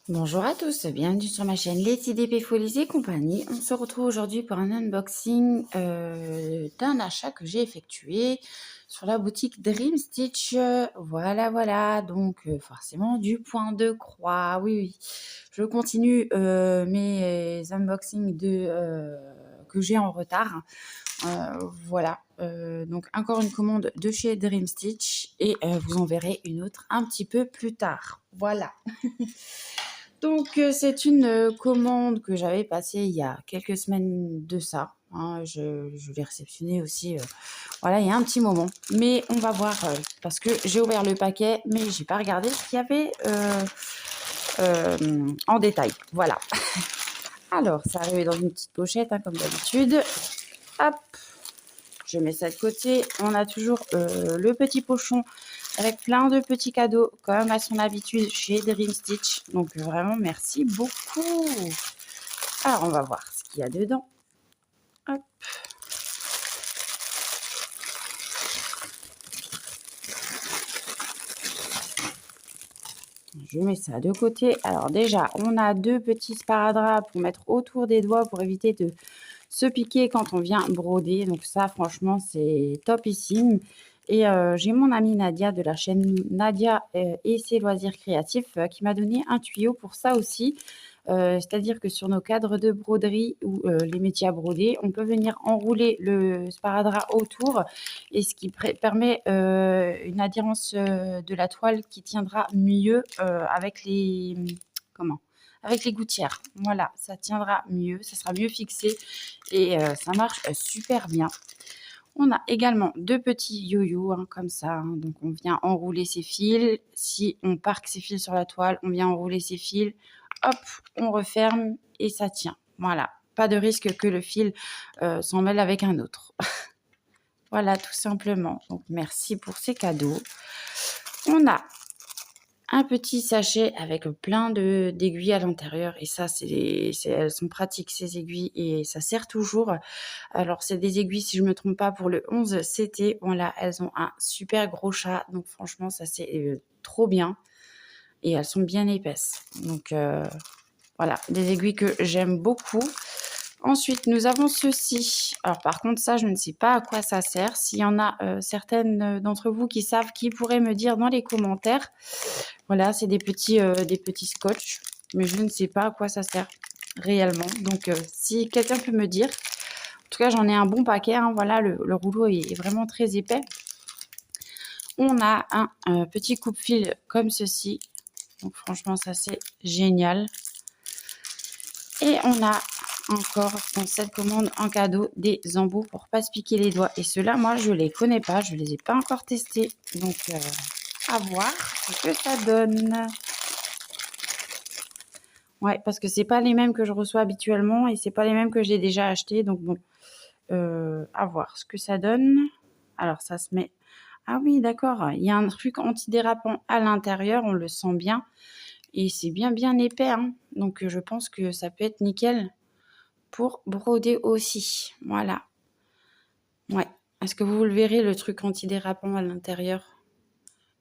Bonjour à tous, bienvenue sur ma chaîne Les TDP Folies et compagnie. On se retrouve aujourd'hui pour un unboxing d'un achat que j'ai effectué sur la boutique Dream Stitch. Voilà, donc forcément du point de croix. Oui, je continue mes unboxings que j'ai en retard. Voilà, donc encore une commande de chez Dream Stitch et vous en verrez une autre un petit peu plus tard. Voilà. Donc, c'est une commande que j'avais passée il y a quelques semaines de ça. Hein. Je l'ai réceptionnée aussi, voilà, il y a un petit moment. Mais on va voir, parce que j'ai ouvert le paquet, mais j'ai pas regardé ce qu'il y avait en détail. Voilà. Alors, ça arrive dans une petite pochette, hein, comme d'habitude. Hop, je mets ça de côté. On a toujours le petit pochon avec plein de petits cadeaux, comme à son habitude chez Dream Stitch. Donc vraiment, merci beaucoup. Alors, on va voir ce qu'il y a dedans. Hop. Je mets ça de côté. Alors déjà, on a deux petits sparadraps pour mettre autour des doigts pour éviter de se piquer quand on vient broder. Donc ça, franchement, c'est topissime. Et j'ai mon amie Nadia de la chaîne Nadia et ses loisirs créatifs qui m'a donné un tuyau pour ça aussi. C'est-à-dire que sur nos cadres de broderie ou les métiers à broder, on peut venir enrouler le sparadrap autour et ce qui permet une adhérence de la toile qui tiendra mieux avec les... Comment avec les gouttières. Voilà, ça tiendra mieux, ça sera mieux fixé et ça marche super bien. On a également deux petits yo-yo hein, comme ça. Hein. Donc, on vient enrouler ses fils. Si on parque ses fils sur la toile, on vient enrouler ses fils. Hop, on referme et ça tient. Voilà, pas de risque que le fil s'en mêle avec un autre. Voilà, tout simplement. Donc, merci pour ces cadeaux. On a un petit sachet avec plein d'aiguilles à l'intérieur et ça elles sont pratiques ces aiguilles et ça sert toujours. Alors c'est des aiguilles, si je me trompe pas, pour le 11 CT. Voilà, elles ont un super gros chat, donc franchement ça c'est trop bien et elles sont bien épaisses. Donc voilà, des aiguilles que j'aime beaucoup. Ensuite, nous avons ceci. Alors, par contre, ça, je ne sais pas à quoi ça sert. S'il y en a certaines d'entre vous qui savent, qui pourraient me dire dans les commentaires. Voilà, c'est des petits scotch, mais je ne sais pas à quoi ça sert réellement. Donc, si quelqu'un peut me dire. En tout cas, j'en ai un bon paquet. Hein. Voilà, le rouleau est vraiment très épais. On a un petit coupe-fil comme ceci. Donc, franchement, ça, c'est génial. Et on a encore dans cette commande en cadeau des embouts pour pas se piquer les doigts. Et ceux-là, moi, je les connais pas. Je les ai pas encore testés. Donc, à voir ce que ça donne. Ouais, parce que c'est pas les mêmes que je reçois habituellement et c'est pas les mêmes que j'ai déjà achetés. Donc, bon, à voir ce que ça donne. Alors, ça se met... Ah oui, d'accord. Il y a un truc antidérapant à l'intérieur. On le sent bien. Et c'est bien épais. Hein. Donc, je pense que ça peut être nickel pour broder aussi. Voilà. Ouais. Est-ce que vous le verrez, le truc antidérapant à l'intérieur?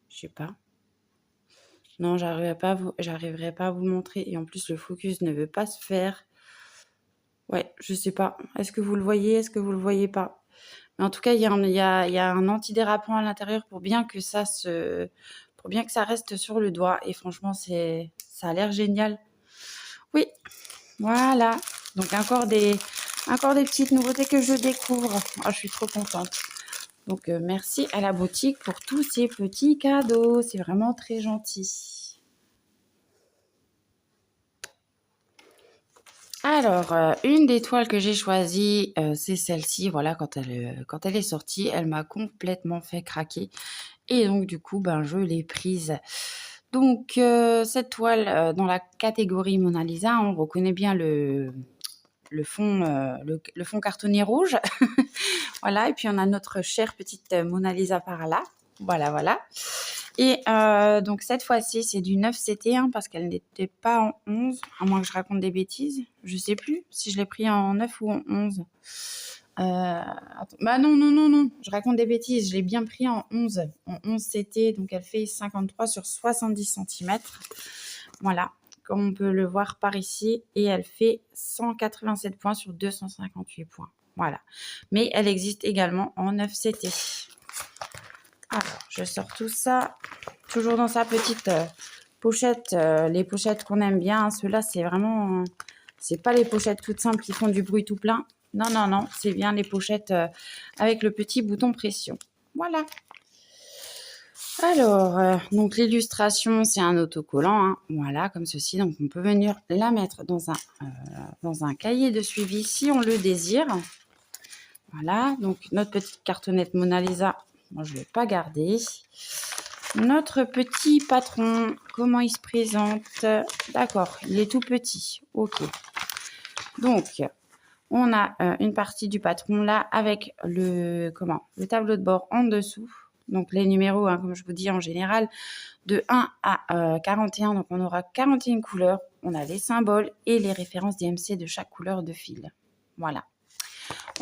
Je sais pas. Non, j'arriverai pas à vous montrer. Et en plus, le focus ne veut pas se faire. Ouais, je sais pas. Est-ce que vous le voyez? Est-ce que vous le voyez pas? Mais en tout cas, il y a un antidérapant à l'intérieur pour bien que ça reste sur le doigt. Et franchement, ça a l'air génial. Oui, voilà. Donc encore des petites nouveautés que je découvre. Oh, je suis trop contente. Donc merci à la boutique pour tous ces petits cadeaux. C'est vraiment très gentil. Alors, une des toiles que j'ai choisies, c'est celle-ci. Voilà, quand elle est sortie, elle m'a complètement fait craquer. Et donc, du coup, ben, je l'ai prise. Donc, cette toile, dans la catégorie Mona Lisa, on reconnaît bien le fond, le fond cartonné rouge. Voilà, et puis on a notre chère petite Mona Lisa par là. Voilà. Et donc cette fois-ci, c'est du 9 CT hein, parce qu'elle n'était pas en 11, à moins que je raconte des bêtises. Je sais plus si je l'ai pris en 9 ou en 11. Bah non, je raconte des bêtises. Je l'ai bien pris en 11. En 11 CT, donc elle fait 53 sur 70 cm. Voilà, comme on peut le voir par ici, et elle fait 187 points sur 258 points. Voilà. Mais elle existe également en 9CT. Alors, je sors tout ça, toujours dans sa petite pochette, les pochettes qu'on aime bien. Hein. Ceux-là, c'est vraiment... c'est pas les pochettes toutes simples qui font du bruit tout plein. Non, non, non, c'est bien les pochettes avec le petit bouton pression. Voilà. Alors, donc l'illustration, c'est un autocollant, hein, voilà, comme ceci. Donc, on peut venir la mettre dans un cahier de suivi si on le désire. Voilà, donc notre petite cartonnette Mona Lisa, moi je ne l'ai pas gardée. Notre petit patron, comment il se présente? D'accord, il est tout petit, ok. Donc, on a une partie du patron là avec le tableau de bord en dessous. Donc, les numéros, hein, comme je vous dis en général, de 1 à 41. Donc, on aura 41 couleurs. On a les symboles et les références DMC de chaque couleur de fil. Voilà.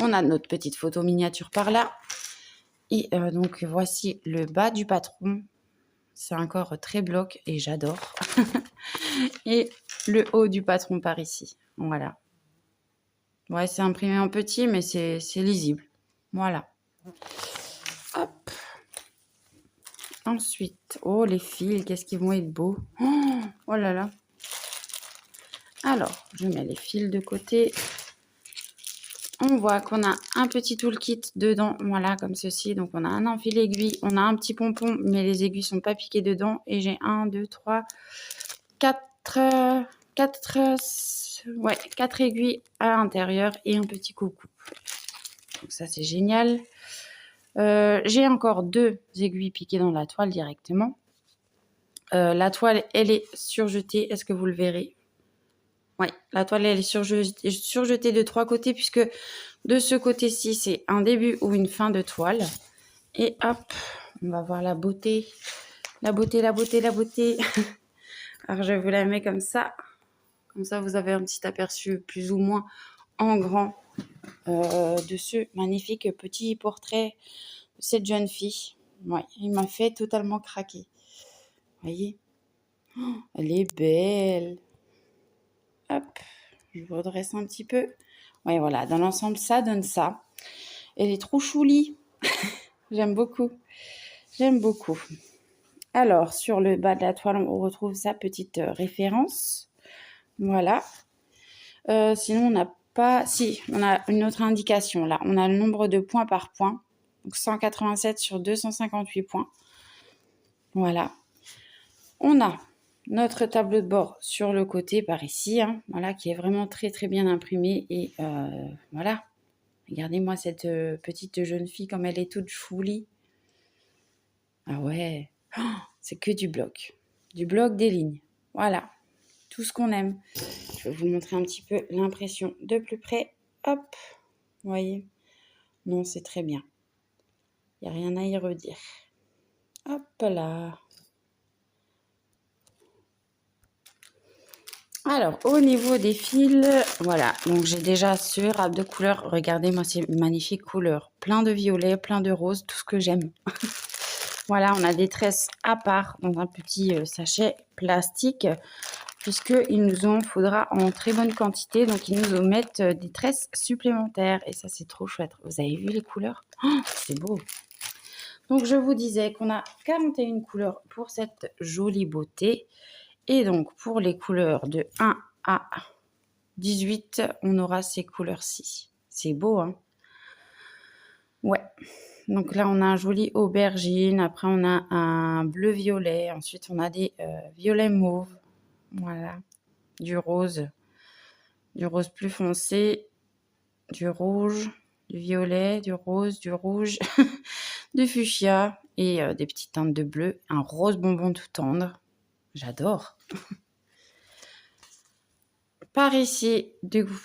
On a notre petite photo miniature par là. Et donc, voici le bas du patron. C'est encore très bloc et j'adore. Et le haut du patron par ici. Voilà. Ouais, c'est imprimé en petit, mais c'est lisible. Voilà. Hop. Ensuite, oh, les fils, qu'est-ce qu'ils vont être beaux. Oh là là. Alors, je mets les fils de côté. On voit qu'on a un petit toolkit dedans, voilà, comme ceci. Donc, on a un enfil aiguille, on a un petit pompon, mais les aiguilles ne sont pas piquées dedans. Et j'ai 1, 2, 3, 4 aiguilles à l'intérieur et un petit coucou. Donc, ça, c'est génial. J'ai encore 2 aiguilles piquées dans la toile directement. La toile, elle est surjetée. Est-ce que vous le verrez? Oui, la toile, elle est surjetée de 3 côtés puisque de ce côté-ci, c'est un début ou une fin de toile. Et hop, on va voir la beauté. La beauté, la beauté, la beauté. Alors, je vous la mets comme ça. Comme ça, vous avez un petit aperçu plus ou moins en grand de ce magnifique petit portrait de cette jeune fille. Ouais, il m'a fait totalement craquer. Vous voyez? Oh, elle est belle. Hop, je vous redresse un petit peu. Ouais, voilà, dans l'ensemble, ça donne ça. Elle est trop choulie. J'aime beaucoup. J'aime beaucoup. Alors, sur le bas de la toile, on retrouve sa petite référence. Voilà. Sinon, on n'a pas... Si, on a une autre indication. Là, on a le nombre de points par point. Donc, 187 sur 258 points. Voilà. On a notre tableau de bord sur le côté par ici. Hein, voilà, qui est vraiment très, très bien imprimé. Et voilà. Regardez-moi cette petite jeune fille comme elle est toute choulie. Ah ouais. Oh, c'est que du bloc. Du bloc, des lignes. Voilà. Tout ce qu'on aime. Je vais vous montrer un petit peu l'impression de plus près. Hop. Vous voyez? Non, c'est très bien. Il n'y a rien à y redire. Hop là. Alors, au niveau des fils, voilà. Donc, j'ai déjà ce rap de couleurs. Regardez-moi ces magnifiques couleurs. Plein de violet, plein de rose, tout ce que j'aime. Voilà, on a des tresses à part dans un petit sachet plastique. Puisqu'il nous en faudra en très bonne quantité. Donc, ils nous omettent des tresses supplémentaires. Et ça, c'est trop chouette. Vous avez vu les couleurs? Oh, c'est beau. Donc, je vous disais qu'on a 41 couleurs pour cette jolie beauté. Et donc, pour les couleurs de 1 à 18, on aura ces couleurs-ci. C'est beau, hein? Ouais. Donc là, on a un joli aubergine. Après, on a un bleu-violet. Ensuite, on a des violets mauves. Voilà. Du rose plus foncé, du rouge, du violet, du rose, du rouge, du fuchsia et des petites teintes de bleu. Un rose bonbon tout tendre. J'adore. Par ici,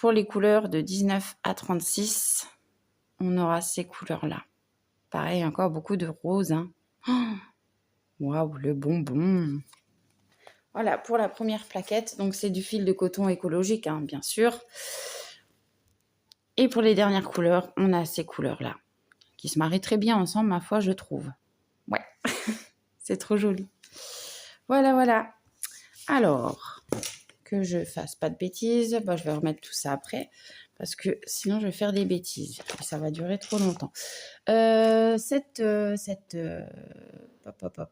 pour les couleurs de 19 à 36, on aura ces couleurs-là. Pareil, encore beaucoup de rose. Hein. Waouh, le bonbon. Voilà, pour la première plaquette. Donc, c'est du fil de coton écologique, hein, bien sûr. Et pour les dernières couleurs, on a ces couleurs-là, qui se marient très bien ensemble, ma foi, je trouve. Ouais, c'est trop joli. Voilà, voilà. Alors, que je fasse pas de bêtises, bah, je vais remettre tout ça après. Parce que sinon, je vais faire des bêtises. Et ça va durer trop longtemps. Hop, hop, hop.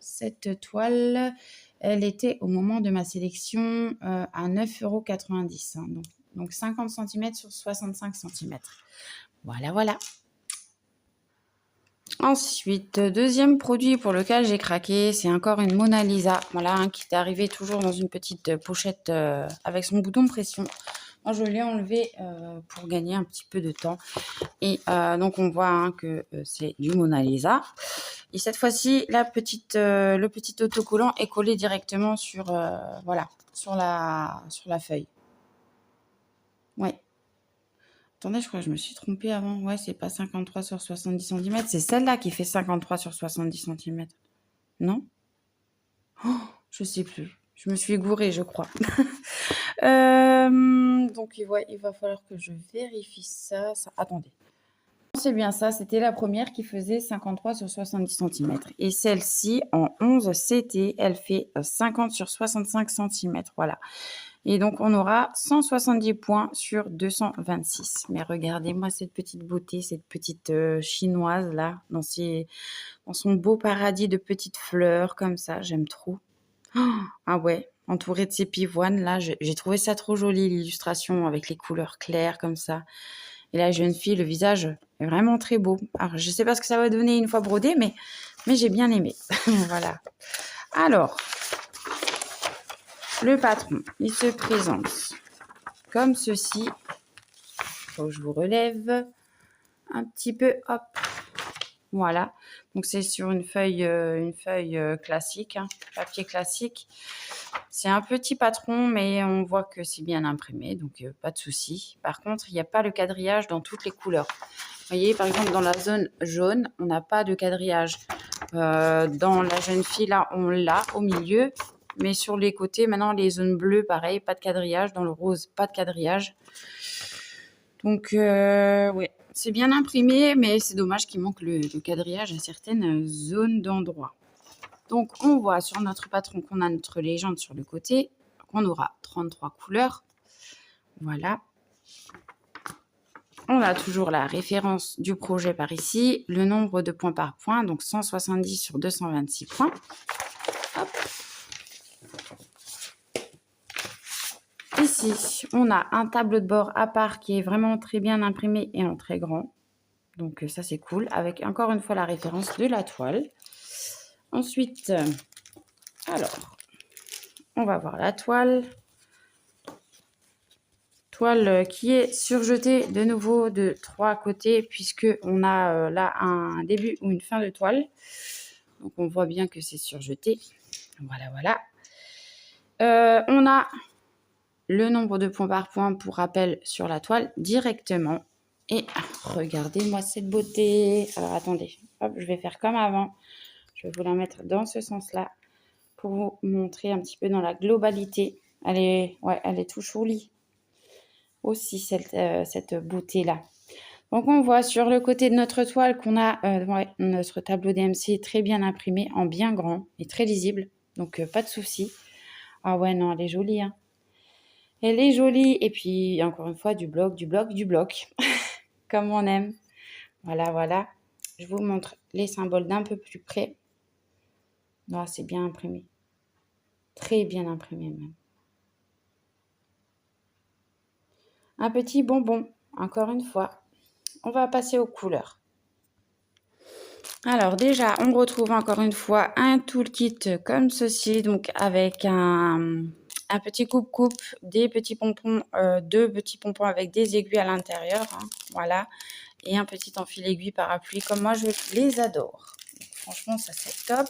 Cette toile, elle était au moment de ma sélection à 9,90 €. Hein, donc 50 cm sur 65 cm. Voilà, voilà. Ensuite, deuxième produit pour lequel j'ai craqué, c'est encore une Mona Lisa. Voilà, hein, qui est arrivée toujours dans une petite pochette avec son bouton de pression. Moi, je l'ai enlevé pour gagner un petit peu de temps. Et donc, on voit hein, que c'est du Mona Lisa. Et cette fois-ci, le petit autocollant est collé directement sur, voilà, sur la feuille. Ouais. Attendez, je crois que je me suis trompée avant. Ouais, c'est pas 53 sur 70 cm. C'est celle-là qui fait 53 sur 70 cm. Non? Oh, je sais plus. Je me suis gourée, je crois. Donc, il va falloir que je vérifie ça. Attendez. C'est bien ça. C'était la première qui faisait 53 sur 70 cm. Et celle-ci, en 11 CT, elle fait 50 sur 65 cm. Voilà. Et donc, on aura 170 points sur 226. Mais regardez-moi cette petite beauté, cette petite chinoise là, dans son beau paradis de petites fleurs comme ça. J'aime trop. Oh, ah ouais, entourée de ces pivoines là, j'ai trouvé ça trop joli, l'illustration avec les couleurs claires comme ça. Et la jeune fille, le visage est vraiment très beau. Alors, je ne sais pas ce que ça va donner une fois brodé, mais j'ai bien aimé. Voilà. Alors, le patron, il se présente comme ceci. Il faut que je vous relève un petit peu. Hop. Voilà. Donc, c'est sur une feuille classique, hein, papier classique. C'est un petit patron, mais on voit que c'est bien imprimé, donc pas de souci. Par contre, il n'y a pas le quadrillage dans toutes les couleurs. Vous voyez, par exemple, dans la zone jaune, on n'a pas de quadrillage. Dans la jeune fille, là, on l'a au milieu. Mais sur les côtés, maintenant, les zones bleues, pareil, pas de quadrillage. Dans le rose, pas de quadrillage. Donc, oui, c'est bien imprimé, mais c'est dommage qu'il manque le quadrillage à certaines zones d'endroit. Donc, on voit sur notre patron qu'on a notre légende sur le côté, qu'on aura 33 couleurs. Voilà. On a toujours la référence du projet par ici, le nombre de points par point, donc 170 sur 226 points. Hop. Ici, on a un tableau de bord à part qui est vraiment très bien imprimé et en très grand. Donc ça, c'est cool, avec encore une fois la référence de la toile. Ensuite, alors, on va voir la toile. Toile qui est surjetée de nouveau de 3 côtés, puisque on a là un début ou une fin de toile. Donc, on voit bien que c'est surjeté. Voilà, voilà. On a le nombre de points par point pour rappel sur la toile directement. Et regardez-moi cette beauté. Alors, attendez. Hop, je vais faire comme avant. Je vais vous la mettre dans ce sens-là pour vous montrer un petit peu dans la globalité. Elle est tout jolie aussi, cette beauté-là. Donc, on voit sur le côté de notre toile qu'on a notre tableau DMC très bien imprimé en bien grand et très lisible. Donc, pas de souci. Ah ouais, non, elle est jolie. Hein. Elle est jolie. Et puis, encore une fois, du bloc. Comme on aime. Voilà, voilà. Je vous montre les symboles d'un peu plus près. Ah, c'est bien imprimé. Très bien imprimé même. Un petit bonbon, encore une fois. On va passer aux couleurs. Alors déjà, on retrouve encore une fois un toolkit comme ceci, donc avec un petit coupe-coupe, des petits pompons, 2 petits pompons avec des aiguilles à l'intérieur, hein, voilà, et un petit enfil aiguille parapluie, comme moi je les adore. Donc, franchement, ça c'est top.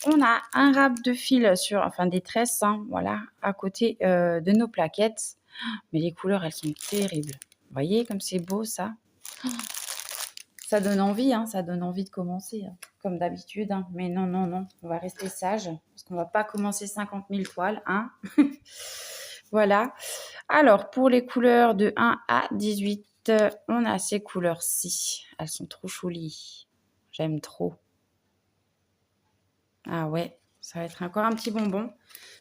On a un râpe de fil des tresses, hein, voilà, à côté de nos plaquettes. Mais les couleurs, elles sont terribles. Vous voyez comme c'est beau ça? Ça donne envie, hein, ça donne envie de commencer, hein, comme d'habitude. Hein. Mais non, non, non, on va rester sage, parce qu'on ne va pas commencer 50 000 toiles. Hein. Voilà. Alors, pour les couleurs de 1 à 18, on a ces couleurs-ci. Elles sont trop jolies. J'aime trop. Ah ouais, Ça va être encore un petit bonbon.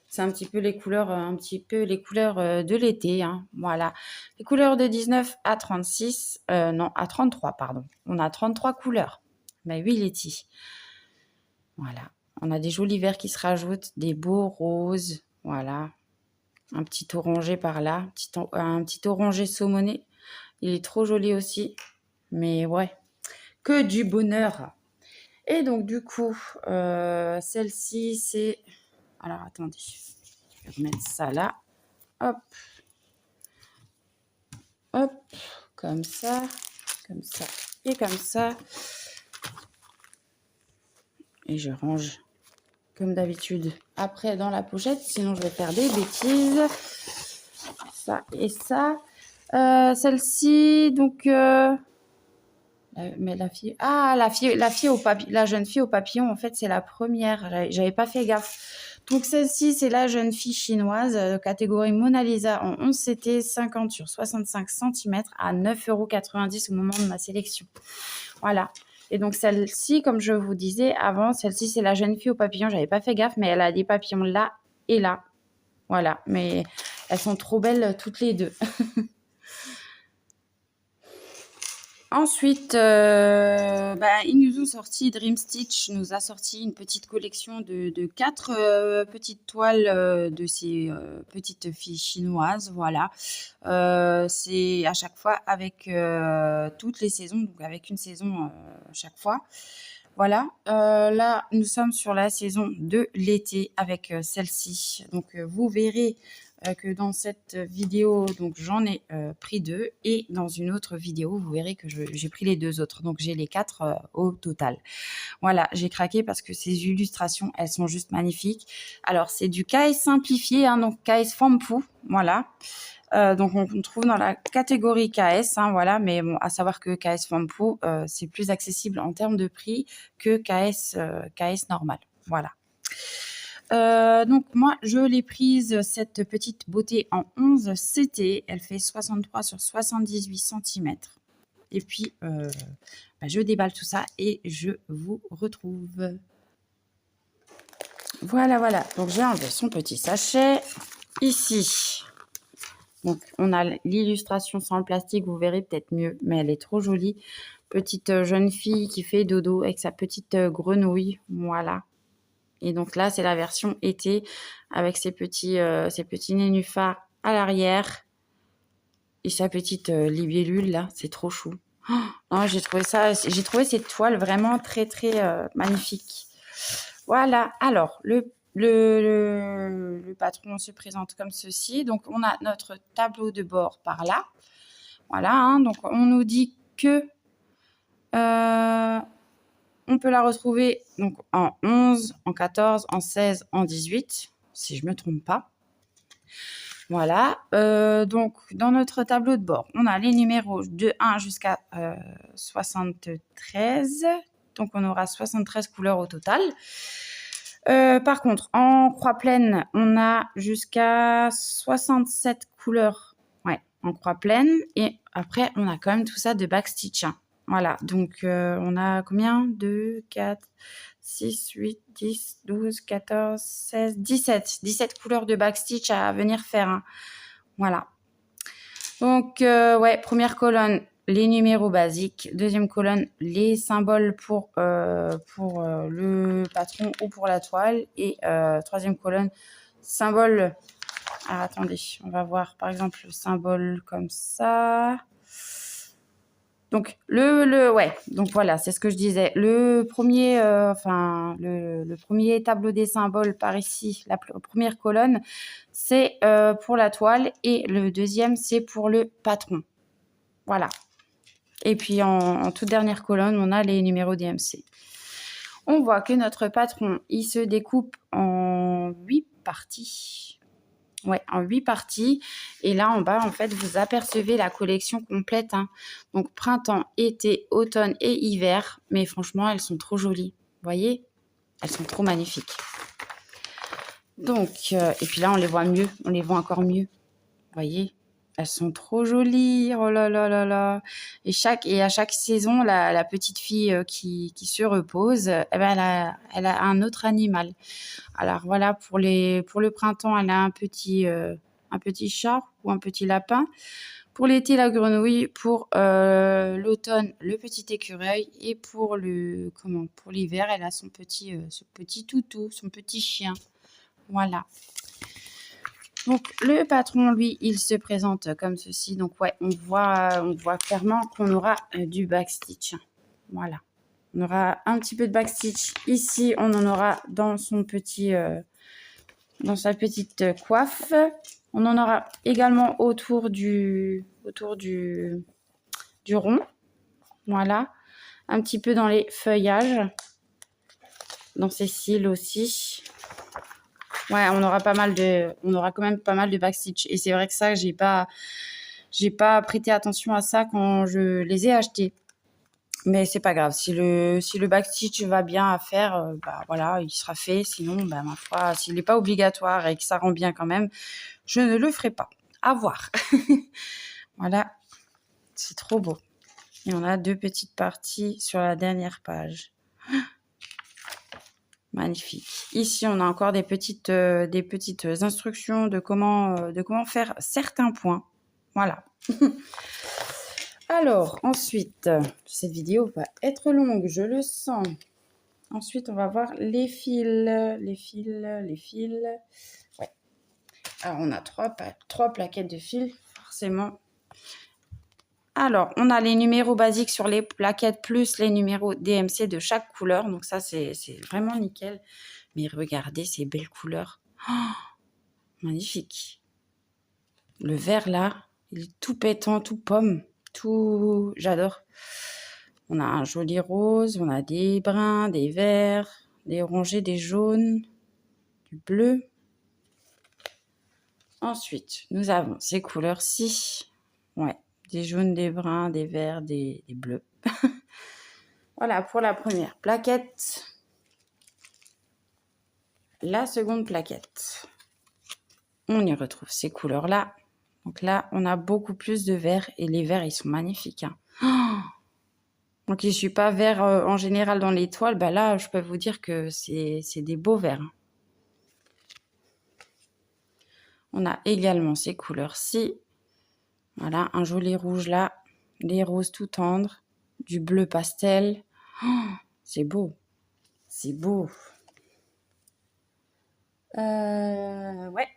C'est un petit peu les couleurs, de l'été, hein. Voilà. Les couleurs de 19 à 36, non, à 33, pardon. On a 33 couleurs. Mais oui, Letty. Voilà. On a des jolis verts qui se rajoutent, des beaux roses. Voilà. Un petit orangé par là, un petit orangé saumoné. Il est trop joli aussi. Mais ouais, que du bonheur. Et donc, du coup, celle-ci, c'est... Alors, attendez. Je vais remettre ça là. Hop. Hop. Comme ça et comme ça. Et je range comme d'habitude après dans la pochette. Sinon, je vais faire des bêtises. Ça et ça. Celle-ci, donc... mais la fille... Ah, la jeune fille au papillon, en fait, c'est la première. J'avais pas fait gaffe. Donc, celle-ci, c'est la jeune fille chinoise, catégorie Mona Lisa en 11 CT, 50 sur 65 cm à 9,90 € au moment de ma sélection. Voilà. Et donc, celle-ci, comme je vous disais avant, celle-ci, c'est la jeune fille au papillon. J'avais pas fait gaffe, mais elle a des papillons là et là. Voilà. Mais elles sont trop belles toutes les deux. Ensuite, ils nous ont sorti, Dream Stitch nous a sorti une petite collection de 4 petites toiles de ces petites filles chinoises. Voilà. C'est à chaque fois avec toutes les saisons, donc avec une saison chaque fois. Voilà. Là, nous sommes sur la saison de l'été avec celle-ci. Donc, vous verrez que dans cette vidéo, donc j'en ai pris 2 et dans une autre vidéo, vous verrez que j'ai pris les 2 autres. Donc, j'ai les 4 au total. Voilà, j'ai craqué parce que ces illustrations, elles sont juste magnifiques. Alors, c'est du KS simplifié, hein, donc KS Fampu, voilà. Donc, on trouve dans la catégorie KS, hein, voilà, mais bon, à savoir que KS Fampu, c'est plus accessible en termes de prix que KS normal, voilà. Donc moi, je l'ai prise, cette petite beauté en 11 CT. Elle fait 63 sur 78 cm. Et puis, je déballe tout ça et je vous retrouve. Voilà, voilà. Donc, j'ai enlevé son petit sachet. Ici, donc, on a l'illustration sans le plastique. Vous verrez peut-être mieux, mais elle est trop jolie. Petite jeune fille qui fait dodo avec sa petite grenouille. Voilà. Et donc là, c'est la version été avec ses petits nénuphars à l'arrière et sa petite libellule là. C'est trop chou. Oh, j'ai trouvé cette toile vraiment très très magnifique. Voilà. Alors le patron se présente comme ceci. Donc on a notre tableau de bord par là. Voilà. Hein, donc on nous dit que on peut la retrouver donc en 11, en 14, en 16, en 18, si je ne me trompe pas. Voilà. Donc, dans notre tableau de bord, on a les numéros de 1 jusqu'à 73. Donc, on aura 73 couleurs au total. Par contre, en croix pleine, on a jusqu'à 67 couleurs en croix pleine. Et après, on a quand même tout ça de backstitch. Hein. Voilà, donc on a combien? 2, 4, 6, 8, 10, 12, 14, 16, 17. 17 couleurs de backstitch à venir faire. Hein. Voilà. Donc, première colonne, les numéros basiques. Deuxième colonne, les symboles pour le patron ou pour la toile. Et troisième colonne, symbole. Alors, attendez, on va voir par exemple le symbole comme ça. Donc, donc voilà, c'est ce que je disais. Le premier, le premier tableau des symboles par ici, la première colonne, c'est pour la toile et le deuxième, c'est pour le patron. Voilà. Et puis, en toute dernière colonne, on a les numéros DMC. On voit que notre patron, il se découpe en 8 parties. Ouais, en 8 parties. Et là, en bas, en fait, vous apercevez la collection complète. Hein. Donc, printemps, été, automne et hiver. Mais franchement, elles sont trop jolies. Vous voyez? Elles sont trop magnifiques. Donc, et puis là, on les voit mieux. On les voit encore mieux. Vous voyez? Elles sont trop jolies. Oh là là là là. Et à chaque saison, la petite fille qui se repose, eh ben, elle a un autre animal. Alors voilà, pour le printemps, elle a un petit chat ou un petit lapin. Pour l'été, la grenouille. Pour l'automne, le petit écureuil. Et pour pour l'hiver, elle a son petit toutou, son petit chien. Voilà. Donc, le patron, lui, il se présente comme ceci. Donc, ouais, on voit clairement qu'on aura du backstitch. Voilà. On aura un petit peu de backstitch. Ici, on en aura dans dans sa petite coiffe. On en aura également autour du rond. Voilà. Un petit peu dans les feuillages. Dans ses cils aussi. Ouais, on aura quand même pas mal de backstitch. Et c'est vrai que ça, j'ai pas prêté attention à ça quand je les ai achetés. Mais c'est pas grave. Si le backstitch va bien à faire, bah voilà, il sera fait. Sinon, bah ma foi, s'il n'est pas obligatoire et que ça rend bien quand même, je ne le ferai pas. À voir. Voilà, c'est trop beau. Et on a 2 petites parties sur la dernière page. Magnifique. Ici, on a encore des petites instructions de comment faire certains points. Voilà. Alors, ensuite, cette vidéo va être longue, je le sens. Ensuite, on va voir les fils. Ouais. Alors, on a trois plaquettes de fils, forcément. Alors, on a les numéros basiques sur les plaquettes plus les numéros DMC de chaque couleur. Donc ça, c'est vraiment nickel. Mais regardez ces belles couleurs. Oh, magnifique. Le vert, là, il est tout pétant, tout pomme. Tout... J'adore. On a un joli rose, on a des bruns, des verts, des orangés, des jaunes, du bleu. Ensuite, nous avons ces couleurs-ci. Ouais, des jaunes, des bruns, des verts, des bleus. Voilà pour la première plaquette. La seconde plaquette. On y retrouve ces couleurs-là. Donc là, on a beaucoup plus de verts et les verts, ils sont magnifiques. Hein. Oh, donc, je ne suis pas vert en général dans les toiles. Bah là, je peux vous dire que c'est des beaux verts. On a également ces couleurs-ci. Voilà, un joli rouge là. Les roses tout tendres. Du bleu pastel. Oh, c'est beau. C'est beau. Ouais.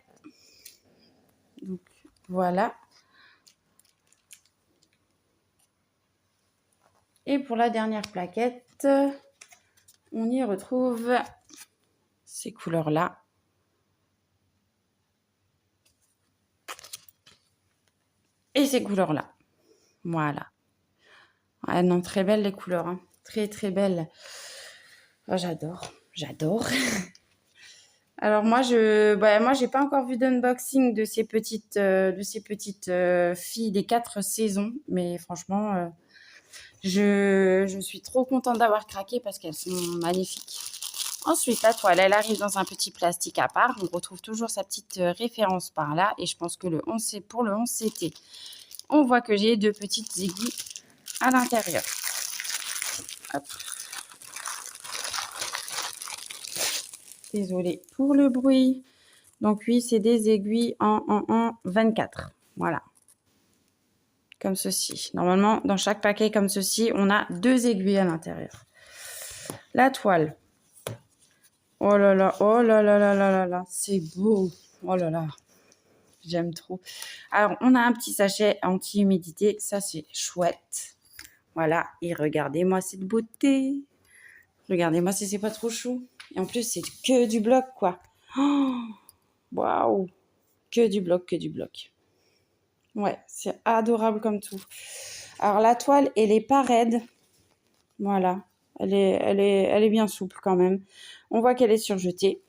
Donc, voilà. Et pour la dernière plaquette, on y retrouve ces couleurs-là. Et ces couleurs-là. Voilà. Ah non, très belles les couleurs. Hein. Très, très belles. Oh, j'adore. J'adore. Alors moi, j'ai pas encore vu d'unboxing de ces petites filles des 4 saisons. Mais franchement, je suis trop contente d'avoir craqué parce qu'elles sont magnifiques. Ensuite, la toile, elle arrive dans un petit plastique à part. On retrouve toujours sa petite référence par là. Et je pense que pour le 11 CT, on voit que j'ai 2 petites aiguilles à l'intérieur. Hop. Désolée pour le bruit. Donc oui, c'est des aiguilles en 24. Voilà. Comme ceci. Normalement, dans chaque paquet comme ceci, on a 2 aiguilles à l'intérieur. La toile. Oh là là, oh là là là là là là, c'est beau. Oh là là, j'aime trop. Alors, on a un petit sachet anti-humidité. Ça, c'est chouette. Voilà, et regardez-moi cette beauté. Regardez-moi si c'est pas trop chaud. Et en plus, c'est que du bloc, quoi. Waouh, que du bloc, que du bloc. Ouais, c'est adorable comme tout. Alors, la toile, elle est pas raide. Voilà, elle est bien souple quand même. On voit qu'elle est surjetée.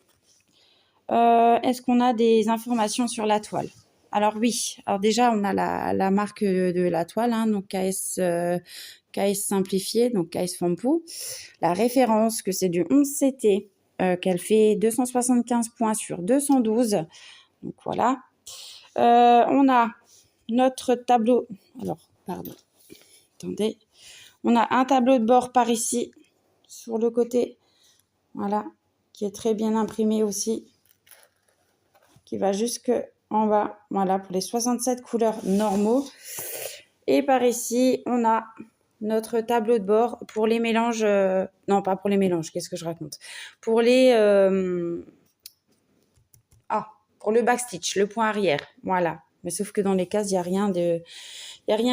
Est-ce qu'on a des informations sur la toile? Alors oui, alors déjà on a la marque de la toile, hein, donc KS simplifié, donc KS Fampo. La référence que c'est du 11 CT, qu'elle fait 275 points sur 212. Donc voilà. On a notre tableau. Alors, pardon. Attendez. On a un tableau de bord par ici, sur le côté. Voilà. Qui est très bien imprimé aussi. Qui va jusque en bas. Voilà, pour les 67 couleurs normaux. Et par ici, on a notre tableau de bord pour les mélanges. Non, pas pour les mélanges. Qu'est-ce que je raconte? Pour les... pour le backstitch, le point arrière. Voilà. Mais sauf que dans les cases, il n'y a rien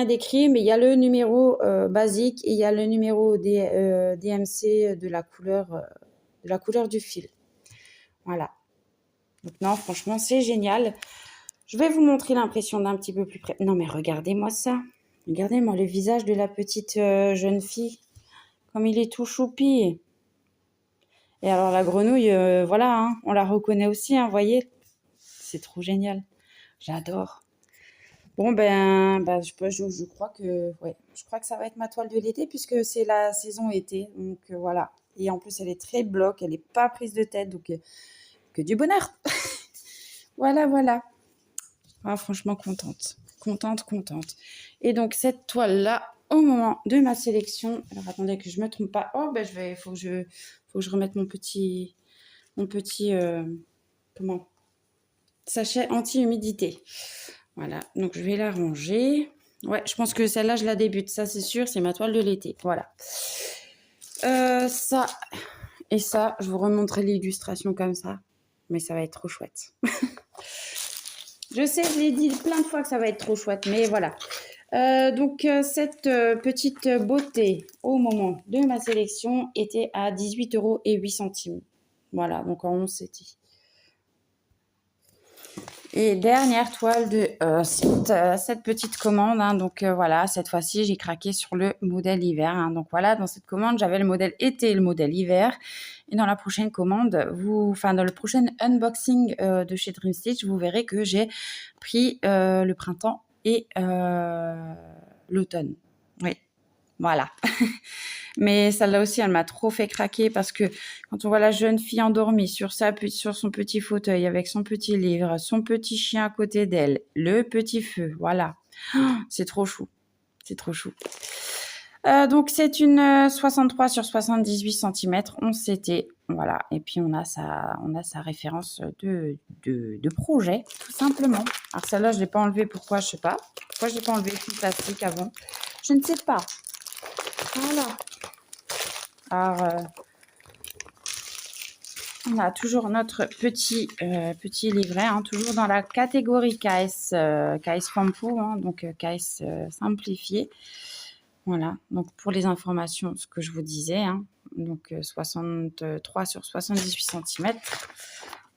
d'écrit, mais il y a le numéro basique et il y a le numéro DMC de la couleur du fil. Voilà. Donc non, franchement, c'est génial. Je vais vous montrer l'impression d'un petit peu plus près. Non, mais regardez-moi ça. Regardez-moi le visage de la petite jeune fille. Comme il est tout choupi. Et alors la grenouille, voilà, hein, on la reconnaît aussi, hein, voyez. C'est trop génial. J'adore. Bon, je crois que ça va être ma toile de l'été puisque c'est la saison été. Donc voilà. Et en plus, elle est très bloc, elle n'est pas prise de tête. Donc que du bonheur. Voilà, voilà. Ah, franchement, contente. Contente. Et donc, cette toile-là, au moment de ma sélection, alors attendez que je ne me trompe pas. Oh, ben faut que je remette mon petit sachet anti-humidité. Voilà, donc je vais la ranger. Ouais, je pense que celle-là, je la débute, ça c'est sûr, c'est ma toile de l'été. Voilà. Ça et ça, je vous remontrerai l'illustration comme ça, mais ça va être trop chouette. Je sais, je l'ai dit plein de fois que ça va être trop chouette, mais voilà. Donc, cette petite beauté, au moment de ma sélection, était à 18,08 €. Voilà, donc en 11 c'était. Et dernière toile de cette petite commande. Hein, donc voilà, cette fois-ci, j'ai craqué sur le modèle hiver. Hein, donc voilà, dans cette commande, j'avais le modèle été et le modèle hiver. Et dans la prochaine commande, dans le prochain unboxing de chez Dream Stitch, vous verrez que j'ai pris le printemps et l'automne. Oui, voilà. Mais celle-là aussi, elle m'a trop fait craquer parce que quand on voit la jeune fille endormie sur son petit fauteuil avec son petit livre, son petit chien à côté d'elle, le petit feu, voilà. C'est trop chou. C'est trop chou. Donc, c'est une 63 sur 78 cm, 11 CT. Voilà. Et puis, on a sa référence de projet, tout simplement. Alors, celle-là, je ne l'ai pas enlevée. Pourquoi? Je ne sais pas. Pourquoi je ne l'ai pas enlevée tout plastique avant? Je ne sais pas. Voilà. Alors, on a toujours notre petit livret, hein, toujours dans la catégorie KS Fampo, hein, donc KS simplifié. Voilà, donc pour les informations, ce que je vous disais, hein, donc 63 sur 78 cm.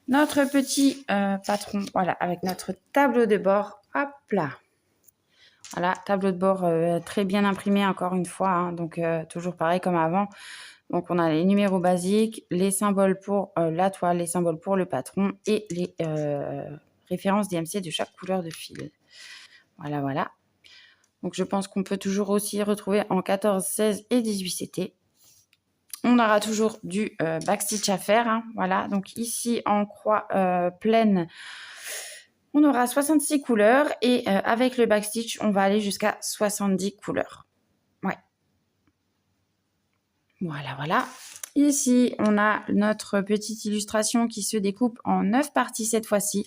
Notre petit patron, voilà, avec notre tableau de bord, hop là. Voilà, tableau de bord très bien imprimé encore une fois, hein, donc toujours pareil comme avant. Donc, on a les numéros basiques, les symboles pour la toile, les symboles pour le patron et les références DMC de chaque couleur de fil. Voilà, voilà. Donc, je pense qu'on peut toujours aussi retrouver en 14, 16 et 18 CT. On aura toujours du backstitch à faire. Hein, voilà. Donc, ici, en croix pleine, on aura 66 couleurs et avec le backstitch, on va aller jusqu'à 70 couleurs. Ouais. Voilà, voilà. Ici, on a notre petite illustration qui se découpe en 9 parties cette fois-ci.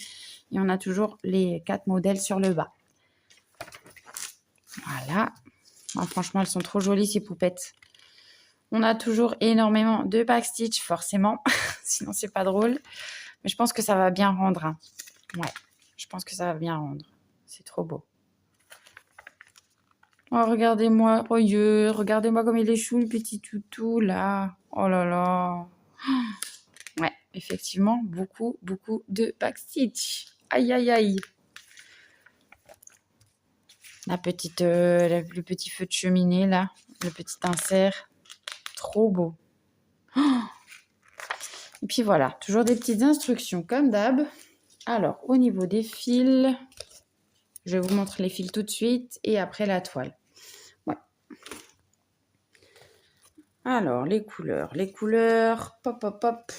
Et on a toujours les 4 modèles sur le bas. Voilà. Oh, franchement, elles sont trop jolies, ces poupettes. On a toujours énormément de backstitch, forcément. Sinon, c'est pas drôle. Mais je pense que ça va bien rendre. Hein. Ouais, je pense que ça va bien rendre. C'est trop beau. Oh, regardez-moi. Oh, regardez-moi comme il est chou, le petit toutou, là. Oh là là. Ouais, effectivement, beaucoup de backstitch. Aïe, aïe, aïe. Le petit feu de cheminée, là. Le petit insert. Trop beau. Et puis voilà, toujours des petites instructions comme d'hab. Alors, au niveau des fils, je vais vous montrer les fils tout de suite et après la toile. Ouais. Alors, les couleurs, pop, pop, pop.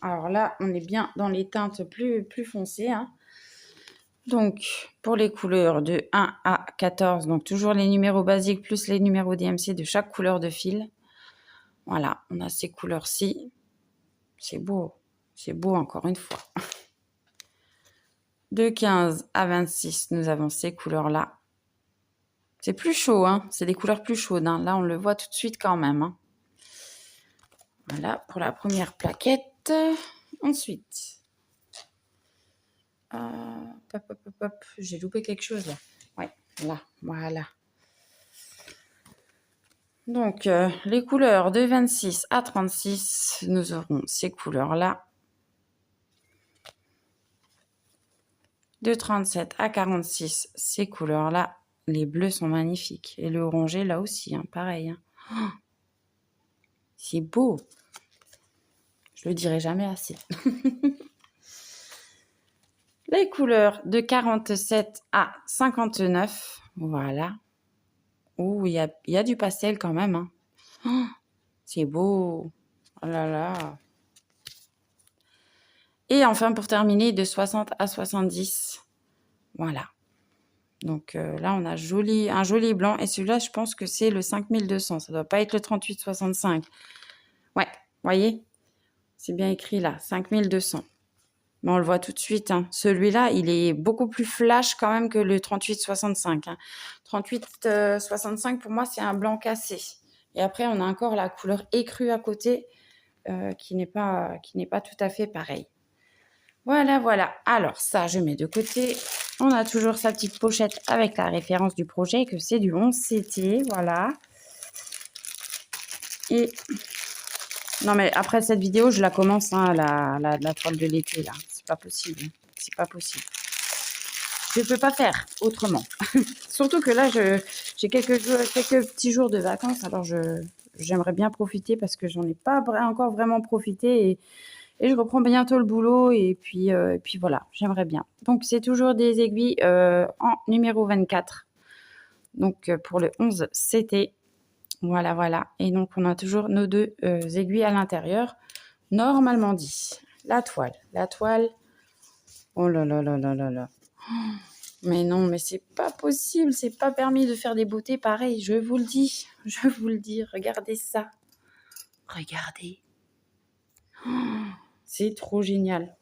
Alors là, on est bien dans les teintes plus foncées. Hein. Donc, pour les couleurs de 1 à 14, donc toujours les numéros basiques plus les numéros DMC de chaque couleur de fil. Voilà, on a ces couleurs-ci. C'est beau encore une fois. De 15 à 26, nous avons ces couleurs-là. C'est plus chaud, hein. C'est des couleurs plus chaudes, hein. Là, on le voit tout de suite quand même, hein. Voilà, pour la première plaquette. Ensuite, j'ai loupé quelque chose, là. Ouais, là, voilà. Donc, les couleurs de 26 à 36, nous aurons ces couleurs-là. De 37 à 46, ces couleurs-là. Les bleus sont magnifiques. Et le orangé, là aussi, hein, pareil. Hein. Oh, c'est beau. Je le dirai jamais assez. Les couleurs de 47 à 59, voilà. Ouh, il y a du pastel quand même. Hein. Oh, c'est beau. Oh là là. Et enfin, pour terminer, de 60 à 70. Voilà. Donc là, on a un joli blanc. Et celui-là, je pense que c'est le 5200. Ça ne doit pas être le 3865. Ouais, voyez, c'est bien écrit là, 5200. Mais on le voit tout de suite. Hein. Celui-là, il est beaucoup plus flash quand même que le 3865. Hein. 3865, pour moi, c'est un blanc cassé. Et après, on a encore la couleur écrue à côté qui n'est pas tout à fait pareil. Voilà, voilà. Alors, ça, je mets de côté. On a toujours sa petite pochette avec la référence du projet, que c'est du 11CT. Voilà. Et... Non, mais après cette vidéo, je la commence, hein, la toile de l'été, là. C'est pas possible. C'est pas possible. Je peux pas faire autrement. Surtout que là, j'ai quelques petits jours de vacances. Alors, j'aimerais bien profiter parce que j'en ai pas encore vraiment profité. Et je reprends bientôt le boulot. Et puis voilà, j'aimerais bien. Donc, c'est toujours des aiguilles en numéro 24. Donc, pour le 11 CT. Voilà, voilà. Et donc, on a toujours nos deux aiguilles à l'intérieur. Normalement dit. La toile. Oh là là là là là là. Mais non, mais c'est pas possible. C'est pas permis de faire des beautés pareilles. Je vous le dis. Je vous le dis. Regardez ça. Regardez. C'est trop génial.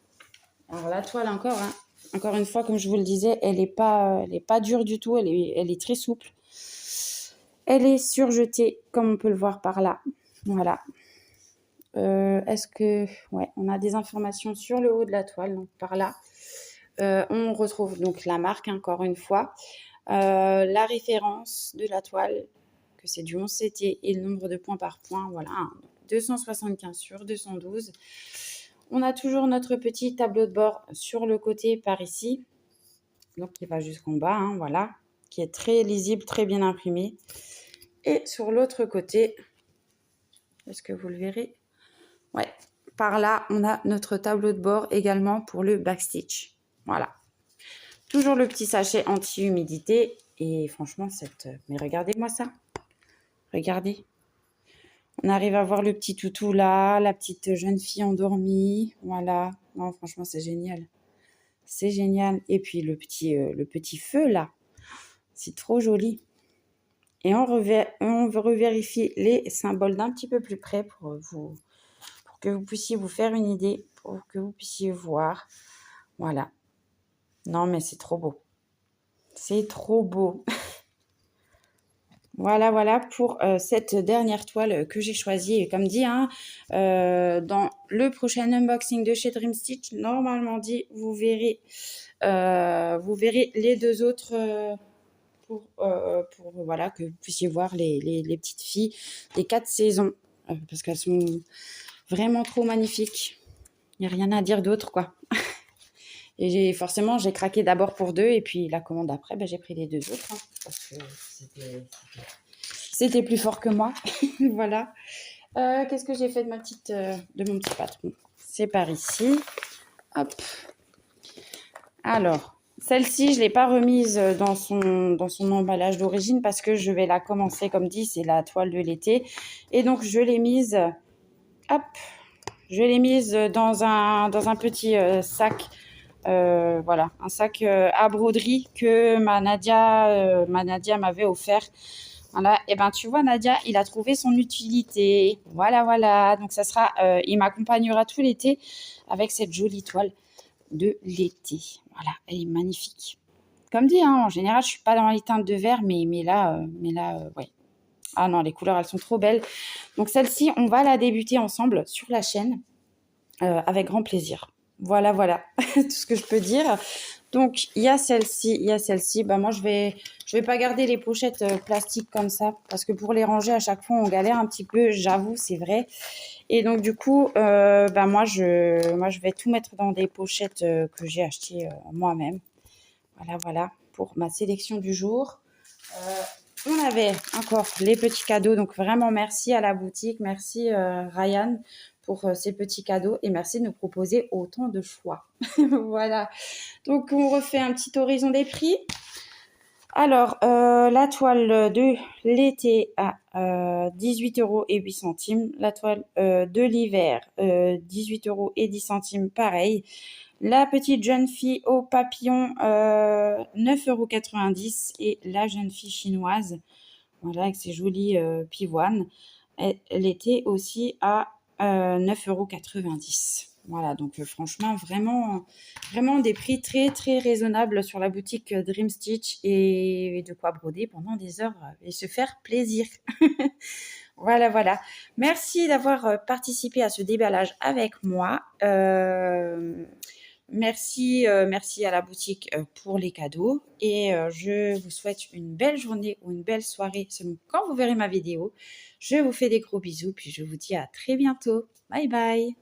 Alors, la toile encore, hein. Encore une fois, comme je vous le disais, elle est pas dure du tout. Elle est très souple. Elle est surjetée, comme on peut le voir par là. Voilà. Est-ce que... Ouais, on a des informations sur le haut de la toile, donc par là. On retrouve donc la marque, encore une fois. La référence de la toile, que c'est du 11CT et le nombre de points par point. Voilà, 275 sur 212. On a toujours notre petit tableau de bord sur le côté par ici. Donc, qui va jusqu'en bas, hein, voilà. Qui est très lisible, très bien imprimé. Et sur l'autre côté, est-ce que vous le verrez? Ouais, par là, on a notre tableau de bord également pour le backstitch. Voilà. Toujours le petit sachet anti-humidité. Et franchement, mais regardez-moi ça. Regardez. On arrive à voir le petit toutou là, la petite jeune fille endormie. Voilà. Non, franchement, c'est génial. C'est génial. Et puis, le petit feu là. C'est trop joli. Et on revérifie les symboles d'un petit peu plus près pour que vous puissiez vous faire une idée, pour que vous puissiez voir. Voilà. Non, mais c'est trop beau. C'est trop beau. Voilà, voilà pour cette dernière toile que j'ai choisie. Et comme dit, hein, dans le prochain unboxing de chez Dream Stitch, normalement dit, vous verrez les deux autres pour voilà, que vous puissiez voir les petites filles des 4 saisons. Parce qu'elles sont vraiment trop magnifiques. Il n'y a rien à dire d'autre, quoi. Et forcément, j'ai craqué d'abord pour 2 et puis la commande après, j'ai pris les 2 autres. Hein, parce que c'était plus fort que moi. Voilà. Qu'est-ce que j'ai fait de mon petit patron? C'est par ici. Hop. Alors, celle-ci, je ne l'ai pas remise dans son emballage d'origine parce que je vais la commencer, comme dit, c'est la toile de l'été. Et donc, je l'ai mise, hop, je l'ai mise dans un petit sac Voilà, un sac à broderie que ma Nadia m'avait offert. Voilà, et ben tu vois, Nadia, il a trouvé son utilité. Voilà, voilà. Donc ça sera, il m'accompagnera tout l'été avec cette jolie toile de l'été. Voilà, elle est magnifique. Comme dit, hein, en général, je suis pas dans les teintes de vert, mais là, ouais. Ah non, les couleurs, elles sont trop belles. Donc celle-ci, on va la débuter ensemble sur la chaîne avec grand plaisir. Voilà, voilà, tout ce que je peux dire. Donc il y a celle-ci, il y a celle-ci. Bah moi je vais pas garder les pochettes plastiques comme ça parce que pour les ranger à chaque fois on galère un petit peu, j'avoue, c'est vrai. Et donc du coup, bah moi je vais tout mettre dans des pochettes que j'ai achetées moi-même. Voilà, voilà pour ma sélection du jour. On avait encore les petits cadeaux, donc vraiment merci à la boutique, merci Ryan pour ces petits cadeaux et merci de nous proposer autant de choix. Voilà, donc on refait un petit horizon des prix. Alors, la toile de l'été à 18,08 €. La toile de l'hiver, 18,10 € pareil. La petite jeune fille au papillon, 9,90 € et la jeune fille chinoise, voilà, avec ses jolies pivoines, elle était aussi à 9,90 €. Voilà, donc franchement, vraiment, vraiment des prix très, très raisonnables sur la boutique Dream Stitch et de quoi broder pendant des heures et se faire plaisir. Voilà, voilà. Merci d'avoir participé à ce déballage avec moi. Merci à la boutique pour les cadeaux et je vous souhaite une belle journée ou une belle soirée selon quand vous verrez ma vidéo. Je vous fais des gros bisous puis je vous dis à très bientôt. Bye bye.